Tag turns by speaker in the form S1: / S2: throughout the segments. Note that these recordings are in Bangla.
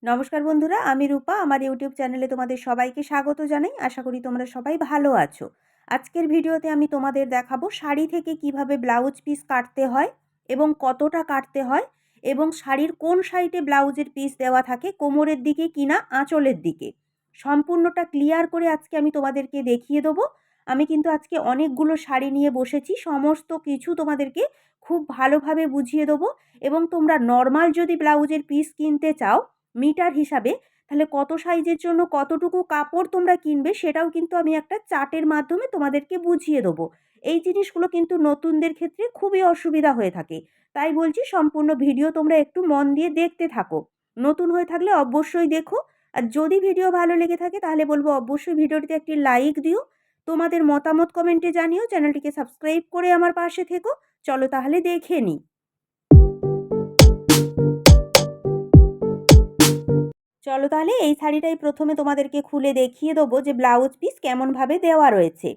S1: নমস্কার বন্ধুরা, আমি রূপা। আমার ইউটিউব চ্যানেলে তোমাদের সবাইকে স্বাগত জানাই। আশা করি তোমরা সবাই ভালো আছো। আজকের ভিডিওতে আমি তোমাদের দেখাবো শাড়ি থেকে কিভাবে ব্লাউজ পিস কাটতে হয় এবং কতটা কাটতে হয়, এবং শাড়ির কোন সাইডে ব্লাউজের পিস দেওয়া থাকে, কোমরের দিকে কিনা আঁচলের দিকে। সম্পূর্ণটা ক্লিয়ার করে আজকে আমি তোমাদেরকে দেখিয়ে দেবো। আমি কিন্তু আজকে অনেকগুলো শাড়ি নিয়ে বসেছি, সমস্ত কিছু তোমাদেরকে খুব ভালোভাবে বুঝিয়ে দেবো। এবং তোমরা নর্মাল যদি ব্লাউজের পিস কিনতে চাও মিটার হিসাবে, তাহলে কত সাইজের জন্য কতটুকু কাপড় তোমরা কিনবে সেটাও কিন্তু আমি একটা চার্টের মাধ্যমে তোমাদেরকে বুঝিয়ে দেবো। এই জিনিসগুলো কিন্তু নতুনদের ক্ষেত্রে খুবই অসুবিধা হয়ে থাকে। তাই বলছি সম্পূর্ণ ভিডিও তোমরা একটু মন দিয়ে দেখতে থাকো। নতুন হয়ে থাকলে অবশ্যই দেখো। আর যদি ভিডিও ভালো লেগে থাকে তাহলে বলবো অবশ্যই ভিডিওটিতে একটি লাইক দিও। তোমাদের মতামত কমেন্টে জানিও। চ্যানেলটিকে সাবস্ক্রাইব করে আমার পাশে থেকো। চলো তাহলে দেখে নিই। চলো তাহলে এই শাড়িটাই প্রথমে তোমাদেরকে খুলে দেখিয়ে দেবো যে ব্লাউজ পিস কেমনভাবে দেওয়া রয়েছে।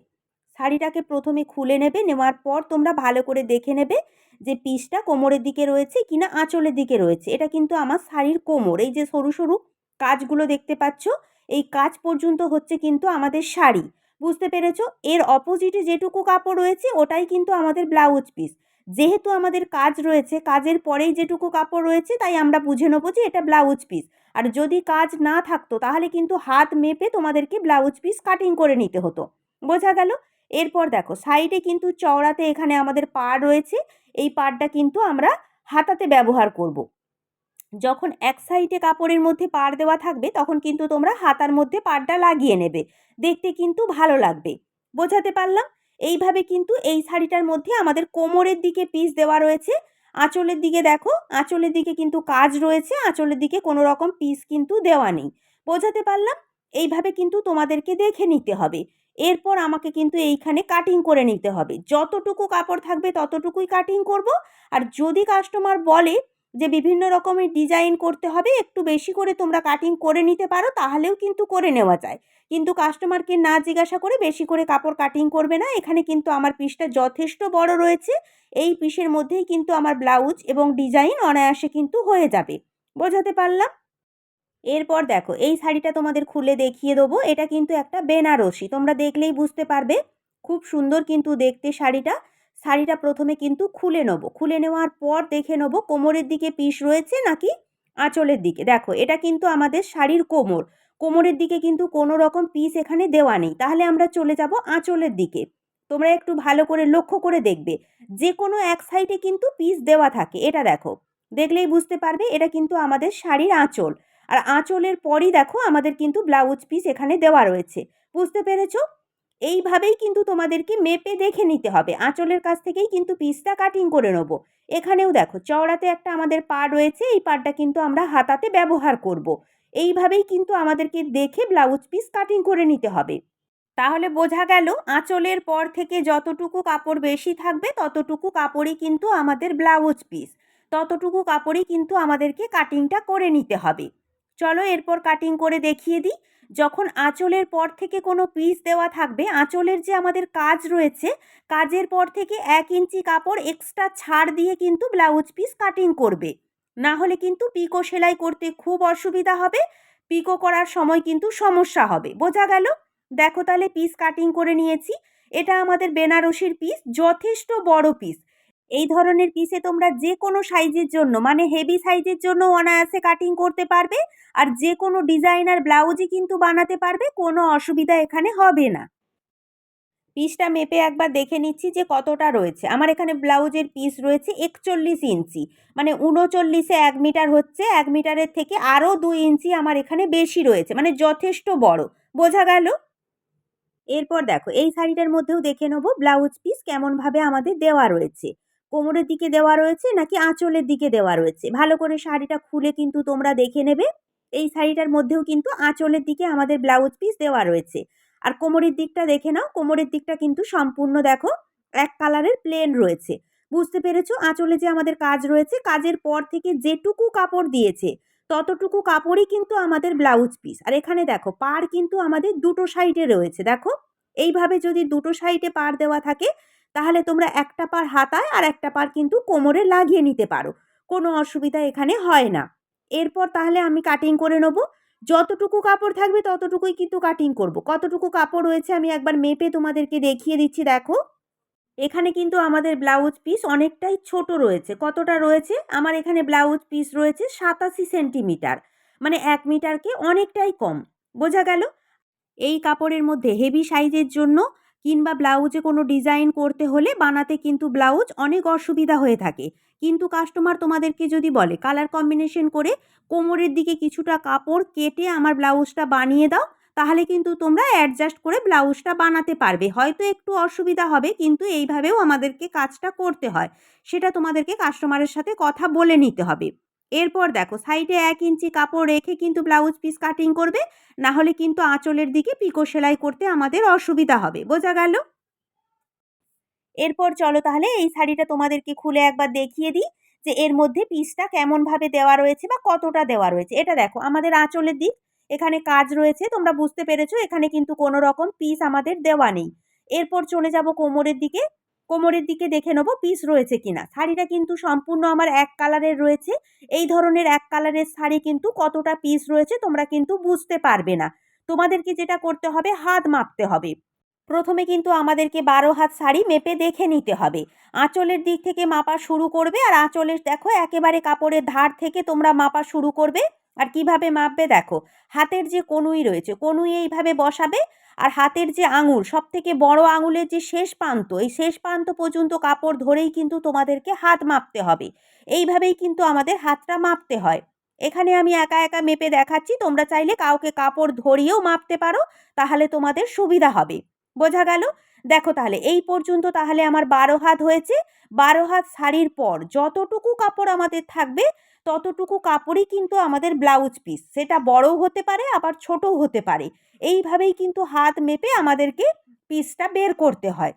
S1: শাড়িটাকে প্রথমে খুলে নেবে, নেওয়ার পর তোমরা ভালো করে দেখে নেবে যে পিসটা কোমরের দিকে রয়েছে কিনা আঁচলের দিকে রয়েছে। এটা কিন্তু আমার শাড়ির কোমর, এই যে সরু সরু কাজগুলো দেখতে পাচ্ছ, এই কাজ পর্যন্ত হচ্ছে কিন্তু আমাদের শাড়ি। বুঝতে পেরেছো? এর অপোজিটে যেটুকু কাপড় রয়েছে ওটাই কিন্তু আমাদের ব্লাউজ পিস। যেহেতু আমাদের কাজ রয়েছে, কাজের পরেই যেটুকু কাপড় রয়েছে, তাই আমরা বুঝে নেবো যে এটা ব্লাউজ পিস। আর যদি কাজ না থাকতো তাহলে কিন্তু হাত মেপে তোমাদেরকে ব্লাউজ পিস কাটিং করে নিতে হতো। বোঝা গেল? এরপর দেখো সাইডে কিন্তু চওড়াতে এখানে আমাদের পাড় রয়েছে। এই পাড়টা কিন্তু আমরা হাতাতে ব্যবহার করব। যখন এক সাইডে কাপড়ের মধ্যে পাড় দেওয়া থাকবে তখন কিন্তু তোমরা হাতার মধ্যে পাড়টা লাগিয়ে নেবে, দেখতে কিন্তু ভালো লাগবে। বোঝাতে পারলাম? এইভাবে কিন্তু এই শাড়িটার মধ্যে আমাদের কোমরের দিকে পিস দেওয়া রয়েছে। আঁচলের দিকে দেখো, আঁচলের দিকে কিন্তু কাজ রয়েছে, আঁচলের দিকে কোনো রকম পিস কিন্তু দেওয়া নেই। বোঝাতে পারলাম? এইভাবে কিন্তু তোমাদেরকে দেখে নিতে হবে। এরপর আমাকে কিন্তু এইখানে কাটিং করে নিতে হবে। যতটুকু কাপড় থাকবে ততটুকুই কাটিং করব। আর যদি কাস্টমার বলে যে বিভিন্ন রকমের ডিজাইন করতে হবে, একটু বেশি করে তোমরা কাটিং করে নিতে পারো, তাহলেও কিন্তু করে নেওয়া যায়। কিন্তু কাস্টমারকে না জিজ্ঞাসা করে বেশি করে কাপড় কাটিং করবে না। এখানে কিন্তু আমার পিসটা যথেষ্ট বড় রয়েছে। এই পিসের মধ্যেই কিন্তু আমার ব্লাউজ এবং ডিজাইন অনায়াসে কিন্তু হয়ে যাবে। বোঝাতে পারলাম? এরপর দেখো এই শাড়িটা তোমাদের খুলে দেখিয়ে দেবো। এটা কিন্তু একটা বেনারসি, তোমরা দেখলেই বুঝতে পারবে। খুব সুন্দর কিন্তু দেখতে শাড়িটা। শাড়িটা প্রথমে কিন্তু খুলে নেবো, খুলে নেওয়ার পর দেখে নেবো কোমরের দিকে পিস রয়েছে নাকি আঁচলের দিকে। দেখো এটা কিন্তু আমাদের শাড়ির কোমর, কোমরের দিকে কিন্তু কোনো রকম পিস এখানে দেওয়া নেই। তাহলে আমরা চলে যাব আঁচলের দিকে। তোমরা একটু ভালো করে লক্ষ্য করে দেখবে, যে কোনো এক সাইডে কিন্তু পিস দেওয়া থাকে। এটা দেখো, দেখলেই বুঝতে পারবে এটা কিন্তু আমাদের শাড়ির আঁচল। আর আঁচলের পরই দেখো আমাদের কিন্তু ব্লাউজ পিস এখানে দেওয়া রয়েছে। বুঝতে পেরেছো? এইভাবেই কিন্তু তোমাদেরকে মেপে দেখে নিতে হবে। আঁচলের কাছ থেকেই কিন্তু পিসটা কাটিং করে নেব। এখানেও দেখো চওড়াতে একটা আমাদের পাড় রয়েছে, এই পাড়টা কিন্তু আমরা হাতাতে ব্যবহার করব। এইভাবেই কিন্তু আমাদেরকে দেখে ব্লাউজ পিস কাটিং করে নিতে হবে। তাহলে বোঝা গেল আঁচলের পর থেকে যতটুকু কাপড় বেশি থাকবে ততটুকু কাপড়ই কিন্তু আমাদের ব্লাউজ পিস। ততটুকু কাপড়ই কিন্তু আমাদেরকে কাটিংটা করে নিতে হবে। চলো এরপর কাটিং করে দেখিয়ে দিই। যখন আঁচলের পর থেকে কোনো পিস দেওয়া থাকবে, আঁচলের যে আমাদের কাজ রয়েছে, কাজের পর থেকে 1 ইঞ্চি কাপড় এক্সট্রা ছাড় দিয়ে কিন্তু ব্লাউজ পিস কাটিং করবে। না হলে কিন্তু পিকো সেলাই করতে খুব অসুবিধা হবে, পিকো করার সময় কিন্তু সমস্যা হবে। বোঝা গেল? দেখো তাহলে পিস কাটিং করে নিয়েছি। এটা আমাদের বেনারসির পিস, যথেষ্ট বড় পিস। এই ধরনের পিসে তোমরা যে কোনো সাইজের জন্য, মানে হেভি সাইজের জন্য অনায়াসে কাটিং করতে পারবে। আর যে কোনো ডিজাইনার ব্লাউজই কিন্তু বানাতে পারবে, কোনো অসুবিধা এখানে হবে না। পিসটা মেপে একবার দেখে নিচ্ছি যে কতটা রয়েছে। আমার এখানে ব্লাউজের পিস রয়েছে 41 ইঞ্চি, মানে 39-এ 1 মিটার হচ্ছে। 1 মিটারের থেকে আরও 2 ইঞ্চি আমার এখানে বেশি রয়েছে, মানে যথেষ্ট বড়। বোঝা গেল? এরপর দেখো এই শাড়িটার মধ্যেও দেখে নেবো ব্লাউজ পিস কেমনভাবে আমাদের দেওয়া রয়েছে। কোমরের দিকে দেওয়া রয়েছে নাকি আঁচলের দিকে দেওয়া রয়েছে, ভালো করে শাড়িটা খুলে কিন্তু তোমরা দেখে নেবে। এই শাড়িটার মধ্যেও কিন্তু আঁচলের দিকে আমাদের ব্লাউজ পিস দেওয়া রয়েছে। আর কোমরের দিকটা দেখে নাও, কোমরের দিকটা কিন্তু সম্পূর্ণ দেখো এক কালারের প্লেন রয়েছে। বুঝতে পেরেছো? আঁচলে যে আমাদের কাজ রয়েছে, কাজের পর থেকে যেটুকু কাপড় দিয়েছে ততটুকু কাপড়ই কিন্তু আমাদের ব্লাউজ পিস। আর এখানে দেখো পাড় কিন্তু আমাদের দুটো সাইডে রয়েছে। দেখো এইভাবে যদি দুটো সাইডে পাড় দেওয়া থাকে তাহলে তোমরা একটা পাড় হাতায় আর একটা পাড় কিন্তু কোমরে লাগিয়ে নিতে পারো, কোনো অসুবিধা এখানে হয় না। এরপর তাহলে আমি কাটিং করে নেব। যতটুকু কাপড় থাকবে ততটুকুই কিন্তু কাটিং করব। কতটুকু কাপড় রয়েছে আমি একবার মেপে তোমাদেরকে দেখিয়ে দিচ্ছি, দেখো। এখানে কিন্তু আমাদের ব্লাউজ পিস অনেকটাই ছোট রয়েছে। কতটা রয়েছে? আমার এখানে ব্লাউজ পিস রয়েছে 87 সেন্টিমিটার। মানে 1 মিটারকে অনেকটাই কম। বোঝা গেল? এই কাপড়ের মধ্যে হেভি সাইজের জন্য কিংবা ব্লাউজে কোনো ডিজাইন করতে হলে বানাতে কিন্তু ব্লাউজ অনেক অসুবিধা হয়ে থাকে। কিন্তু কাস্টমার তোমাদেরকে যদি বলে কালার কম্বিনেশন করে কোমরের দিকে কিছুটা কাপড় কেটে আমার ব্লাউজটা বানিয়ে দাও, তাহলে কিন্তু তোমরা অ্যাডজাস্ট করে ব্লাউজটা বানাতে পারবে। হয়তো একটু অসুবিধা হবে, কিন্তু এইভাবেও আমাদেরকে কাজটা করতে হয়। সেটা তোমাদেরকে কাস্টমারের সাথে কথা বলে নিতে হবে। এরপর দেখো, সাইডে 1 ইঞ্চি কাপড় রেখে কিন্তু ব্লাউজ পিস কাটিং করবে। না হলে কিন্তু আঁচলের দিকে পিকো সেলাই করতে আমাদের অসুবিধা হবে। বোঝা গেল? এরপর চলো তাহলে এই শাড়িটা তোমাদেরকে খুলে একবার দেখিয়ে দিই যে এর মধ্যে পিসটা কেমনভাবে দেওয়া রয়েছে বা কতটা দেওয়া রয়েছে। এটা দেখো আমাদের আঁচলের দিক, এখানে কাজ রয়েছে, তোমরা বুঝতে পেরেছো। এখানে কিন্তু কোনো রকম পিস আমাদের দেওয়া নেই। এরপর চলে যাব কোমরের দিকে। কোমরের দিকে দেখে নেবো পিস রয়েছে কিনা। শাড়িটা কিন্তু সম্পূর্ণ আমার এক কালারের রয়েছে। এই ধরনের এক কালারের শাড়ি কিন্তু কতটা পিস রয়েছে তোমরা কিন্তু বুঝতে পারবে না। তোমাদেরকে যেটা করতে হবে, হাত মাপতে হবে। প্রথমে কিন্তু আমাদেরকে 12 হাত শাড়ি মেপে দেখে নিতে হবে। আঁচলের দিক থেকে মাপা শুরু করবে, আর আঁচলের দেখো একেবারে কাপড়ের ধার থেকে তোমরা মাপা শুরু করবে। আর কিভাবে মাপবে দেখো, হাতের যে কনুই রয়েছে কনুই এইভাবে বসাবে, আর হাতের যে আঙুল সব থেকে বড় আঙুলের যে শেষ প্রান্ত, এই শেষ প্রান্ত পর্যন্ত কাপড় ধরেই কিন্তু তোমাদেরকে হাত মাপতে হবে। এইভাবেই কিন্তু আমাদের হাতটা মাপতে হয়। এখানে আমি একা একা মেপে দেখাচ্ছি, তোমরা চাইলে কাউকে কাপড় ধরিয়েও মাপতে পারো, তাহলে তোমাদের সুবিধা হবে। বোঝা গেল? দেখো তাহলে এই পর্যন্ত তাহলে আমার 12 হাত হয়েছে। 12 হাত শাড়ির পর যতটুকু কাপড় আমাদের থাকবে ততটুকু কাপড়ই কিন্তু আমাদের ব্লাউজ পিস। সেটা বড়ও হতে পারে আবার ছোটও হতে পারে। এইভাবেই কিন্তু হাত মেপে আমাদেরকে পিসটা বের করতে হয়।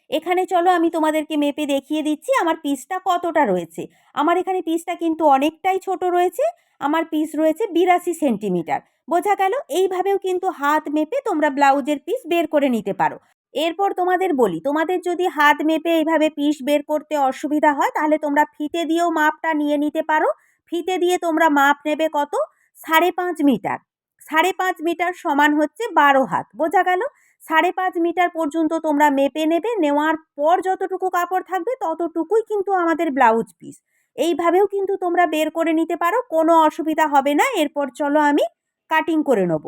S1: এখানে চলো আমি তোমাদেরকে মেপে দেখিয়ে দিচ্ছি আমার পিসটা কতটা রয়েছে। আমার এখানে পিসটা কিন্তু অনেকটাই ছোট রয়েছে। আমার পিস রয়েছে 82 সেন্টিমিটার। বোঝা গেল? এইভাবেও কিন্তু হাত মেপে তোমরা ব্লাউজের পিস বের করে নিতে পারো। এরপর তোমাদের বলি, তোমাদের যদি হাত মেপে এইভাবে পিস বের করতে অসুবিধা হয় তাহলে তোমরা ফিতে দিয়েও মাপটা নিয়ে নিতে পারো। ফিতে দিয়ে তোমরা মাপ নেবে কত? 5.5 মিটার। 5.5 মিটার সমান হচ্ছে 12 হাত। বোঝা গেল? 5.5 মিটার পর্যন্ত তোমরা মেপে নেবে। নেওয়ার পর যতটুকু কাপড় থাকবে ততটুকুই কিন্তু আমাদের ব্লাউজ পিস। এইভাবেও কিন্তু তোমরা বের করে নিতে পারো, কোনো অসুবিধা হবে না। এরপর চলো আমি কাটিং করে নেব।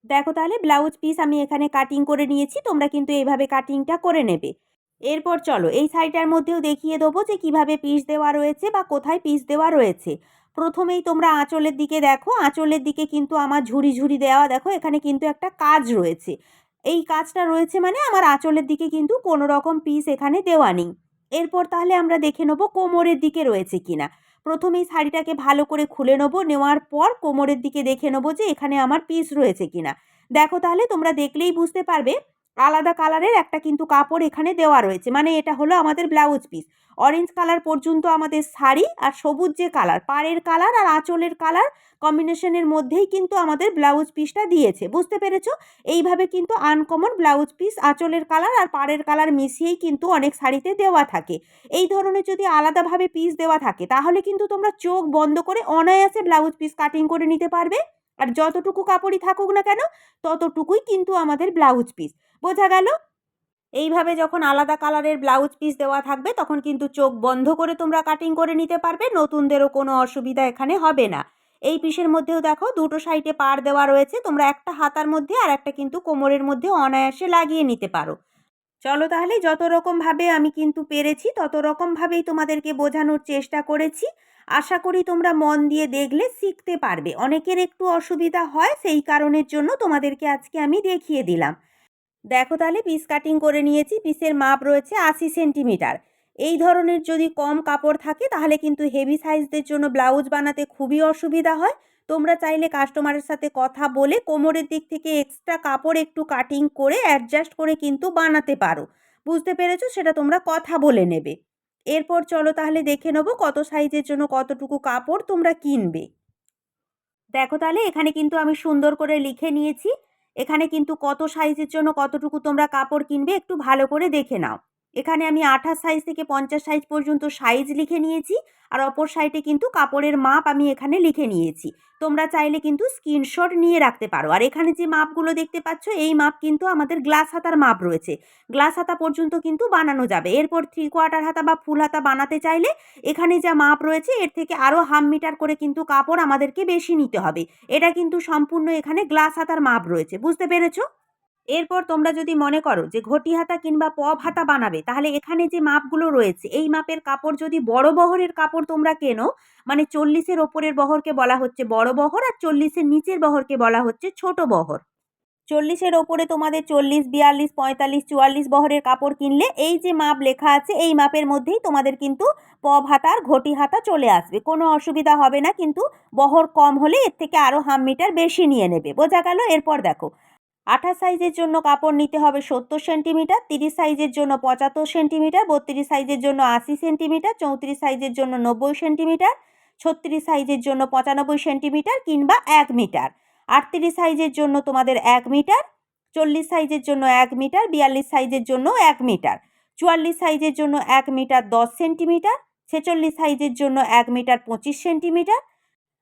S1: দেখো তাহলে ব্লাউজ পিস আমি এখানে কাটিং করে নিয়েছি, তোমরা কিন্তু এইভাবে কাটিংটা করে নেবে। এরপর চলো এই শাড়িটার মধ্যেও দেখিয়ে দেবো যে কিভাবে পিস দেওয়া রয়েছে বা কোথায় পিস দেওয়া রয়েছে। প্রথমেই তোমরা আঁচলের দিকে দেখো, আঁচলের দিকে কিন্তু আমার ঝুরি ঝুরি দেওয়া, দেখো এখানে কিন্তু একটা কাজ রয়েছে। এই কাজটা রয়েছে মানে আমার আঁচলের দিকে কিন্তু কোনো রকম পিস এখানে দেওয়া নেই। এরপর তাহলে আমরা দেখে নেবো কোমরের দিকে রয়েছে কিনা। প্রথমেই শাড়িটাকে ভালো করে খুলে নেবো, নেওয়ার পর কোমরের দিকে দেখে নেবো যে এখানে আমার পিস রয়েছে কিনা। দেখো তাহলে তোমরা দেখলেই বুঝতে পারবে আলাদা কালারের একটা কিন্তু কাপড় এখানে দেওয়া রয়েছে, মানে এটা হলো আমাদের ব্লাউজ পিস। অরেঞ্জ কালার পর্যন্ত আমাদের শাড়ি, আর সবুজ যে কালার, পাড়ের কালার আর আঁচলের কালার কম্বিনেশনের মধ্যেই কিন্তু আমাদের ব্লাউজ পিসটা দিয়েছে। বুঝতে পেরেছো? এইভাবে কিন্তু আনকমন ব্লাউজ পিস আঁচলের কালার আর পাড়ের কালার মিশিয়েই কিন্তু অনেক শাড়িতে দেওয়া থাকে। এই ধরনের যদি আলাদাভাবে পিস দেওয়া থাকে তাহলে কিন্তু তোমরা চোখ বন্ধ করে অনায়াসে ব্লাউজ পিস কাটিং করে নিতে পারবে। আর যতটুকু কাপড়ই থাকুক না কেন ততটুকুই কিন্তু আমাদের ব্লাউজ পিস। বোঝা গেল? এইভাবে যখন আলাদা কালারের ব্লাউজ পিস দেওয়া থাকবে তখন কিন্তু চোখ বন্ধ করে তোমরা কাটিং করে নিতে পারবে, নতুনদেরও কোনো অসুবিধা এখানে হবে না। এই পিসের মধ্যেও দেখো দুটো সাইডে পাড় দেওয়া রয়েছে, তোমরা একটা হাতার মধ্যে আর একটা কিন্তু কোমরের মধ্যে অনায়াসে লাগিয়ে নিতে পারো। চলো তাহলে যত রকমভাবে আমি কিন্তু পেরেছি তত রকমভাবেই তোমাদেরকে বোঝানোর চেষ্টা করেছি। আশা করি তোমরা মন দিয়ে দেখলে শিখতে পারবে। অনেকের একটু অসুবিধা হয়, সেই কারণের জন্য তোমাদেরকে আজকে আমি দেখিয়ে দিলাম। দেখো তাহলে পিস কাটিং করে নিয়েছি। পিসের মাপ রয়েছে 80 সেন্টিমিটার। এই ধরনের যদি কম কাপড় থাকে তাহলে কিন্তু হেভি সাইজদের জন্য ব্লাউজ বানাতে খুবই অসুবিধা হয়। তোমরা চাইলে কাস্টমারের সাথে কথা বলে কোমরের দিক থেকে এক্সট্রা কাপড় একটু কাটিং করে অ্যাডজাস্ট করে কিন্তু বানাতে পারো। বুঝতে পেরেছো? সেটা তোমরা কথা বলে নেবে। এরপর চলো তাহলে দেখে নেবো কত সাইজের জন্য কতটুকু কাপড় তোমরা কিনবে। দেখো তাহলে এখানে কিন্তু আমি সুন্দর করে লিখে নিয়েছি। এখানে কিন্তু কত সাইজের জন্য কতটুকু তোমরা কাপড় কিনবে একটু ভালো করে দেখে নাও। এখানে আমি 28 সাইজ থেকে 50 সাইজ পর্যন্ত সাইজ লিখে নিয়েছি, আর অপর সাইডে কিন্তু কাপড়ের মাপ আমি এখানে লিখে নিয়েছি। তোমরা চাইলে কিন্তু স্ক্রিনশট নিয়ে রাখতে পারো। আর এখানে যে মাপগুলো দেখতে পাচ্ছ এই মাপ কিন্তু আমাদের গ্লাস হাতার মাপ রয়েছে, গ্লাস হাতা পর্যন্ত কিন্তু বানানো যাবে। এরপর 3/4 হাতা বা ফুল হাতা বানাতে চাইলে এখানে যা মাপ রয়েছে এর থেকে আরও 1/2 মিটার করে কিন্তু কাপড় আমাদেরকে বেশি নিতে হবে। এটা কিন্তু সম্পূর্ণ এখানে গ্লাস হাতার মাপ রয়েছে, বুঝতে পেরেছো? এরপর তোমরা যদি মনে করো যে ঘটি হাতা কিংবা পপ হাতা বানাবে, তাহলে এখানে যে মাপগুলো রয়েছে এই মাপের কাপড় যদি বড় বহরের কাপড় তোমরা কেনো, মানে 40-এর ওপরের বহরকে বলা হচ্ছে বড় বহর, আর 40-এর নিচের বহরকে বলা হচ্ছে ছোট বহর। 40-এর ওপরে তোমাদের 40, 42, 45, 44 বহরের কাপড় কিনলে এই যে মাপ লেখা আছে এই মাপের মধ্যেই তোমাদের কিন্তু পপ হাতা আর ঘটি হাতা চলে আসবে, কোনো অসুবিধা হবে না। কিন্তু বহর কম হলে এর থেকে আরও 1/2 মিটার বেশি নিয়ে নেবে, বোঝা গেল? এরপর দেখো 28 সাইজের জন্য কাপড় নিতে হবে 70 সেন্টিমিটার, 30 সাইজের জন্য 75 সেন্টিমিটার, 32 সাইজের জন্য 80 সেন্টিমিটার, 34 সাইজের জন্য 90 সেন্টিমিটার, 36 সাইজের জন্য 95 সেন্টিমিটার কিংবা 1 মিটার, 38 সাইজের জন্য তোমাদের 1 মিটার, 40 সাইজের জন্য 1 মিটার, 42 সাইজের জন্য 1 মিটার, 44 সাইজের জন্য 1 মিটার 10 সেন্টিমিটার, 46 সাইজের জন্য 1 মিটার 25 সেন্টিমিটার,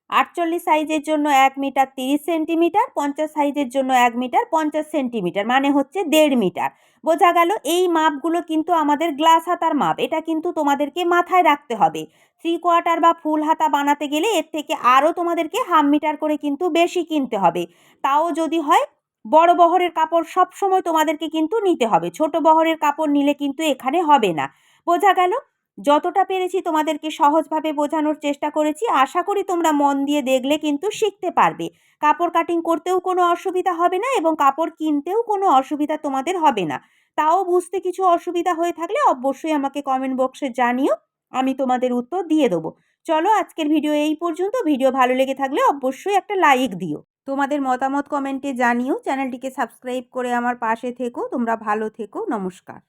S1: 48 সাইজের জন্য 1 মিটার 30 সেন্টিমিটার, 50 সাইজের জন্য 1 মিটার 50 সেন্টিমিটার, মানে হচ্ছে 1.5 মিটার। বোঝা গেল? এই মাপগুলো কিন্তু আমাদের গ্লাস হাতার মাপ, এটা কিন্তু তোমাদেরকে মাথায় রাখতে হবে। 3/4 বা ফুল হাতা বানাতে গেলে এর থেকে আরও তোমাদেরকে 1/2 মিটার করে কিন্তু বেশি কিনতে হবে, তাও যদি হয় বড় বহরের কাপড় সবসময় তোমাদেরকে কিন্তু নিতে হবে, ছোট বহরের কাপড় নিলে কিন্তু এখানে হবে না। বোঝা গেল? যতটা পেরেছি তোমাদেরকে সহজভাবে বোঝানোর চেষ্টা করেছি, আশা করি তোমরা মন দিয়ে দেখলে কিন্তু শিখতে পারবে। কাপড় কাটিং করতেও কোনো অসুবিধা হবে না এবং কাপড় কিনতেও কোনো অসুবিধা তোমাদের হবে না। তাও বুঝতে কিছু অসুবিধা হয়ে থাকলে অবশ্যই আমাকে কমেন্ট বক্সে জানিও, আমি তোমাদের উত্তর দিয়ে দেবো। চলো আজকের ভিডিও এই পর্যন্ত। ভিডিও ভালো লেগে থাকলে অবশ্যই একটা লাইক দিও, তোমাদের মতামত কমেন্টে জানিও, চ্যানেলটিকে সাবস্ক্রাইব করে আমার পাশে থেকো। তোমরা ভালো থেকো, নমস্কার।